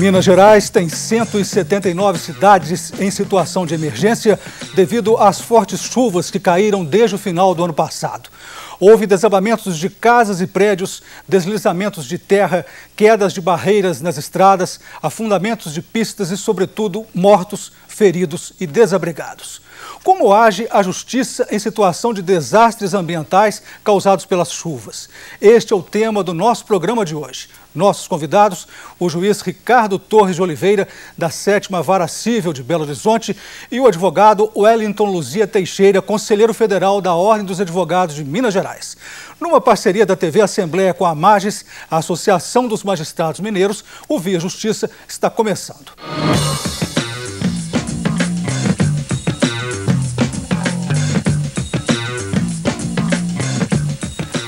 Minas Gerais tem 179 cidades em situação de emergência devido às fortes chuvas que caíram desde o final do ano passado. Houve desabamentos de casas e prédios, deslizamentos de terra, quedas de barreiras nas estradas, afundamentos de pistas e, sobretudo, mortos, feridos e desabrigados. Como age a Justiça em situação de desastres ambientais causados pelas chuvas? Este é o tema do nosso programa de hoje. Nossos convidados, o juiz Ricardo Torres de Oliveira, da 7ª Vara Cível de Belo Horizonte, e o advogado Wellington Luzia Teixeira, conselheiro federal da Ordem dos Advogados de Minas Gerais. Numa parceria da TV Assembleia com a Magis, a Associação dos Magistrados Mineiros, o Via Justiça está começando.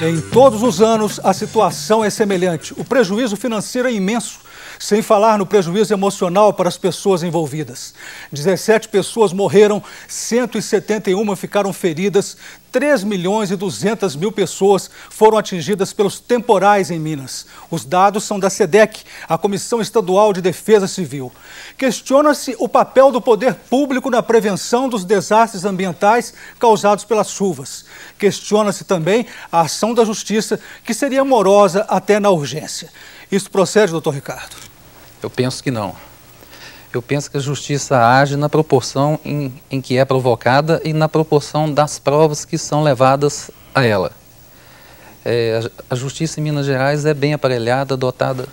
Em todos os anos, a situação é semelhante. O prejuízo financeiro é imenso, sem falar no prejuízo emocional para as pessoas envolvidas. 17 pessoas morreram, 171 ficaram feridas, 3.200.000 pessoas foram atingidas pelos temporais em Minas. Os dados são da SEDEC, a Comissão Estadual de Defesa Civil. Questiona-se o papel do poder público na prevenção dos desastres ambientais causados pelas chuvas. Questiona-se também a ação da Justiça, que seria morosa até na urgência. Isso procede, doutor Ricardo? Eu penso que não. Eu penso que a Justiça age na proporção em que é provocada e na proporção das provas que são levadas a ela. A Justiça em Minas Gerais é bem aparelhada, dotada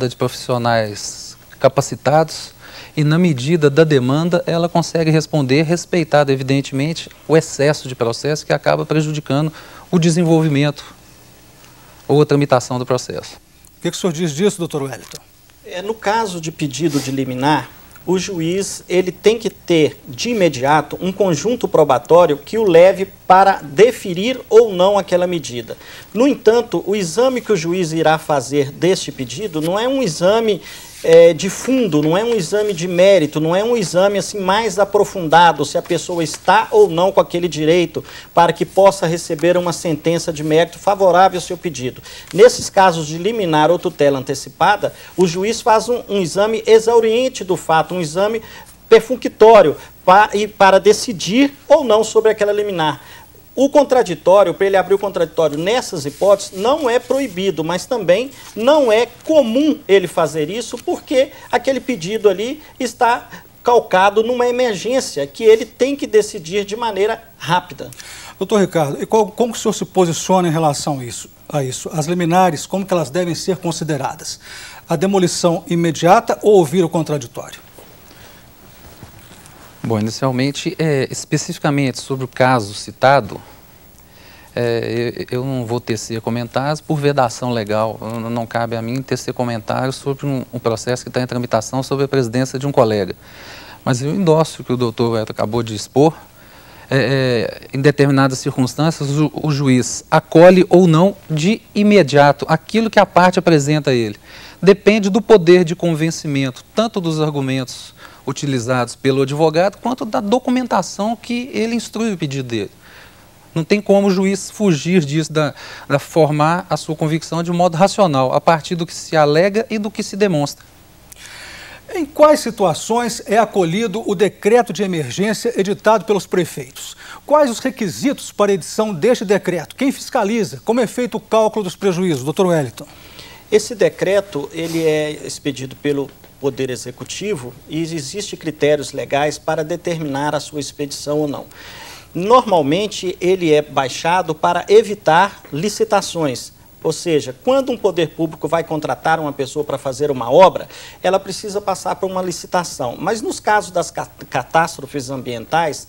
de profissionais capacitados e, na medida da demanda, ela consegue responder, respeitado, evidentemente, o excesso de processo que acaba prejudicando o desenvolvimento ou a tramitação do processo. O que o senhor diz disso, doutor Wellington? No caso de pedido de liminar, o juiz ele tem que ter, de imediato, um conjunto probatório que o leve para deferir ou não aquela medida. No entanto, o exame que o juiz irá fazer deste pedido não é um exame de fundo, não é um exame de mérito, não é um exame assim mais aprofundado, se a pessoa está ou não com aquele direito para que possa receber uma sentença de mérito favorável ao seu pedido. Nesses casos de liminar ou tutela antecipada, o juiz faz um exame exauriente do fato, um exame perfunctório para decidir ou não sobre aquela liminar. O contraditório, para ele abrir o contraditório nessas hipóteses, não é proibido, mas também não é comum ele fazer isso, porque aquele pedido ali está calcado numa emergência que ele tem que decidir de maneira rápida. Doutor Ricardo, e como o senhor se posiciona em relação a isso? As liminares, como que elas devem ser consideradas? A demolição imediata ou ouvir o contraditório? Bom, inicialmente, especificamente sobre o caso citado, eu não vou tecer comentários por vedação legal. Não cabe a mim tecer comentários sobre um processo que está em tramitação sobre a presidência de um colega. Mas eu endosso o que o doutor acabou de expor. Em determinadas circunstâncias, o juiz acolhe ou não de imediato aquilo que a parte apresenta a ele. Depende do poder de convencimento, tanto dos argumentos utilizados pelo advogado, quanto da documentação que ele instrui o pedido dele. Não tem como o juiz fugir disso, da formar a sua convicção de modo racional, a partir do que se alega e do que se demonstra. Em quais situações é acolhido o decreto de emergência editado pelos prefeitos? Quais os requisitos para a edição deste decreto? Quem fiscaliza? Como é feito o cálculo dos prejuízos? Doutor Wellington. Esse decreto ele é expedido pelo Poder Executivo e existem critérios legais para determinar a sua expedição ou não. Normalmente, ele é baixado para evitar licitações. Ou seja, quando um poder público vai contratar uma pessoa para fazer uma obra, ela precisa passar por uma licitação. Mas nos casos das catástrofes ambientais,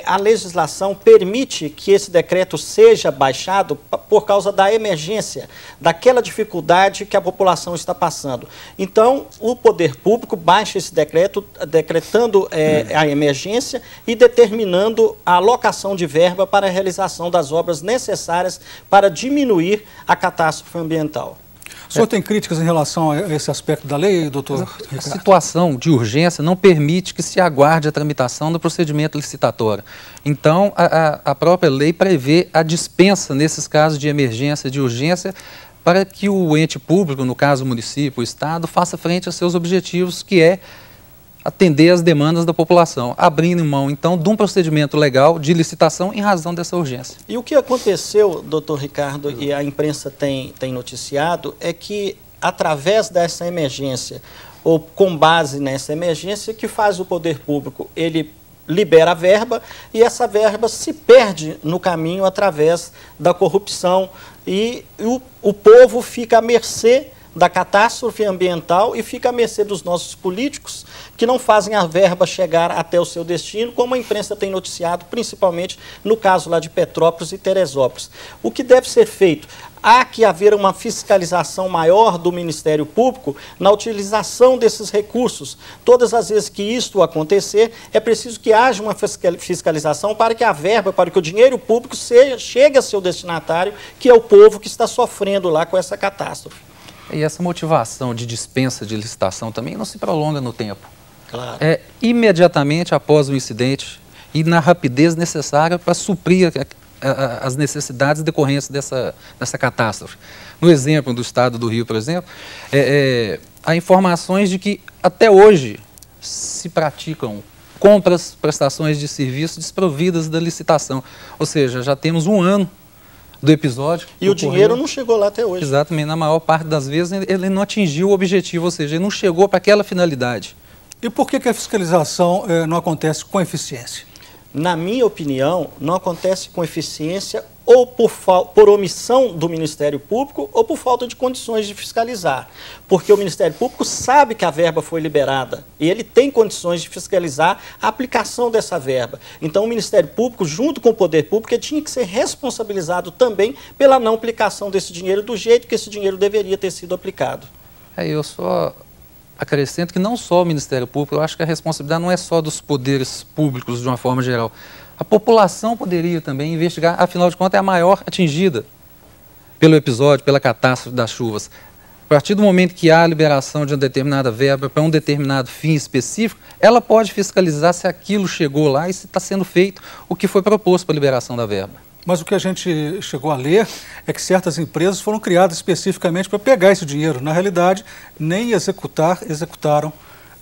a legislação permite que esse decreto seja baixado por causa da emergência, daquela dificuldade que a população está passando. Então, o poder público baixa esse decreto, decretando a emergência e determinando a alocação de verba para a realização das obras necessárias para diminuir a catástrofe ambiental. O senhor tem críticas em relação a esse aspecto da lei, doutor Ricardo? A situação de urgência não permite que se aguarde a tramitação do procedimento licitatório. Então, a própria lei prevê a dispensa, nesses casos de emergência, de urgência, para que o ente público, no caso o município, o Estado, faça frente a seus objetivos, que é atender às demandas da população, abrindo mão, então, de um procedimento legal de licitação em razão dessa urgência. E o que aconteceu, doutor Ricardo, e a imprensa tem noticiado, é que, através dessa emergência, ou com base nessa emergência, que faz o poder público, ele libera a verba e essa verba se perde no caminho através da corrupção e o povo fica à mercê da catástrofe ambiental e fica à mercê dos nossos políticos que não fazem a verba chegar até o seu destino, como a imprensa tem noticiado, principalmente no caso lá de Petrópolis e Teresópolis. O que deve ser feito? Há que haver uma fiscalização maior do Ministério Público na utilização desses recursos. Todas as vezes que isto acontecer, é preciso que haja uma fiscalização para que a verba, para que o dinheiro público chegue a seu destinatário, que é o povo que está sofrendo lá com essa catástrofe. E essa motivação de dispensa de licitação também não se prolonga no tempo. Claro. É imediatamente após o incidente e na rapidez necessária para suprir as necessidades decorrentes dessa catástrofe. No exemplo do estado do Rio, por exemplo, há informações de que até hoje se praticam compras, prestações de serviços desprovidas da licitação. Ou seja, já temos um ano do episódio. E o dinheiro não chegou lá até hoje. Exatamente, na maior parte das vezes ele não atingiu o objetivo, ou seja, ele não chegou para aquela finalidade. E por que a fiscalização não acontece com eficiência? Na minha opinião, não acontece com eficiência ou por omissão do Ministério Público ou por falta de condições de fiscalizar. Porque o Ministério Público sabe que a verba foi liberada e ele tem condições de fiscalizar a aplicação dessa verba. Então, o Ministério Público, junto com o Poder Público, ele tinha que ser responsabilizado também pela não aplicação desse dinheiro do jeito que esse dinheiro deveria ter sido aplicado. Eu só acrescento que não só o Ministério Público, eu acho que a responsabilidade não é só dos poderes públicos de uma forma geral. A população poderia também investigar, afinal de contas é a maior atingida pelo episódio, pela catástrofe das chuvas. A partir do momento que há a liberação de uma determinada verba para um determinado fim específico, ela pode fiscalizar se aquilo chegou lá e se está sendo feito o que foi proposto para a liberação da verba. Mas o que a gente chegou a ler é que certas empresas foram criadas especificamente para pegar esse dinheiro. Na realidade, nem executaram,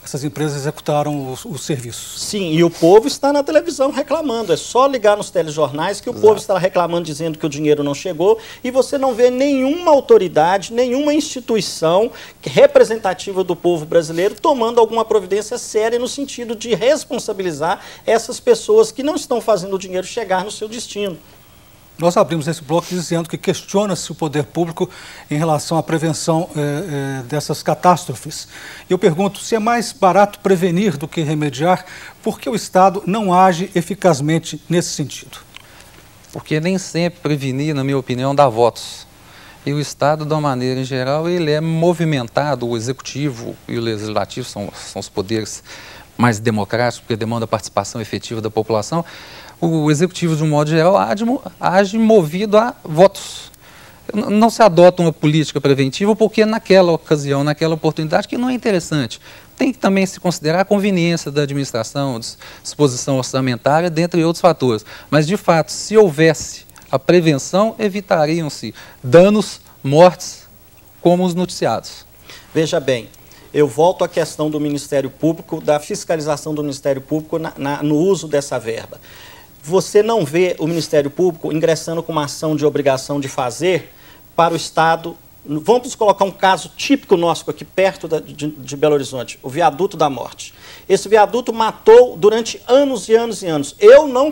essas empresas executaram os serviços. Sim, e o povo está na televisão reclamando. É só ligar nos telejornais que o povo está reclamando, dizendo que o dinheiro não chegou, e você não vê nenhuma autoridade, nenhuma instituição representativa do povo brasileiro tomando alguma providência séria no sentido de responsabilizar essas pessoas que não estão fazendo o dinheiro chegar no seu destino. Nós abrimos esse bloco dizendo que questiona-se o poder público em relação à prevenção dessas catástrofes. E eu pergunto, se é mais barato prevenir do que remediar, por que o Estado não age eficazmente nesse sentido? Porque nem sempre prevenir, na minha opinião, dá votos. E o Estado, de uma maneira em geral, ele é movimentado, o Executivo e o Legislativo são os poderes mais democráticos, porque demandam a participação efetiva da população. O Executivo, de um modo geral, age movido a votos. Não se adota uma política preventiva porque naquela ocasião, naquela oportunidade, que não é interessante. Tem que também se considerar a conveniência da administração, disposição orçamentária, dentre outros fatores. Mas, de fato, se houvesse a prevenção, evitariam-se danos, mortes, como os noticiados. Veja bem, eu volto à questão do Ministério Público, da fiscalização do Ministério Público no uso dessa verba. Você não vê o Ministério Público ingressando com uma ação de obrigação de fazer para o Estado. Vamos colocar um caso típico nosso aqui perto de Belo Horizonte, o Viaduto da Morte. Esse viaduto matou durante anos e anos e anos. Eu não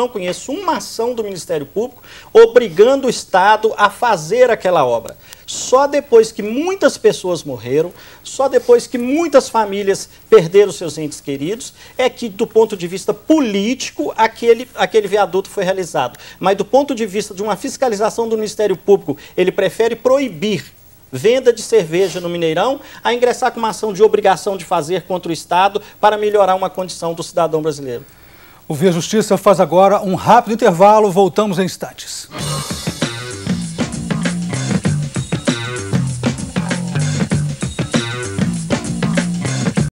conheço uma ação do Ministério Público obrigando o Estado a fazer aquela obra. Só depois que muitas pessoas morreram, só depois que muitas famílias perderam seus entes queridos, é que, do ponto de vista político, aquele viaduto foi realizado. Mas, do ponto de vista de uma fiscalização do Ministério Público, ele prefere proibir venda de cerveja no Mineirão a ingressar com uma ação de obrigação de fazer contra o Estado para melhorar uma condição do cidadão brasileiro. O Via Justiça faz agora um rápido intervalo, voltamos em instantes.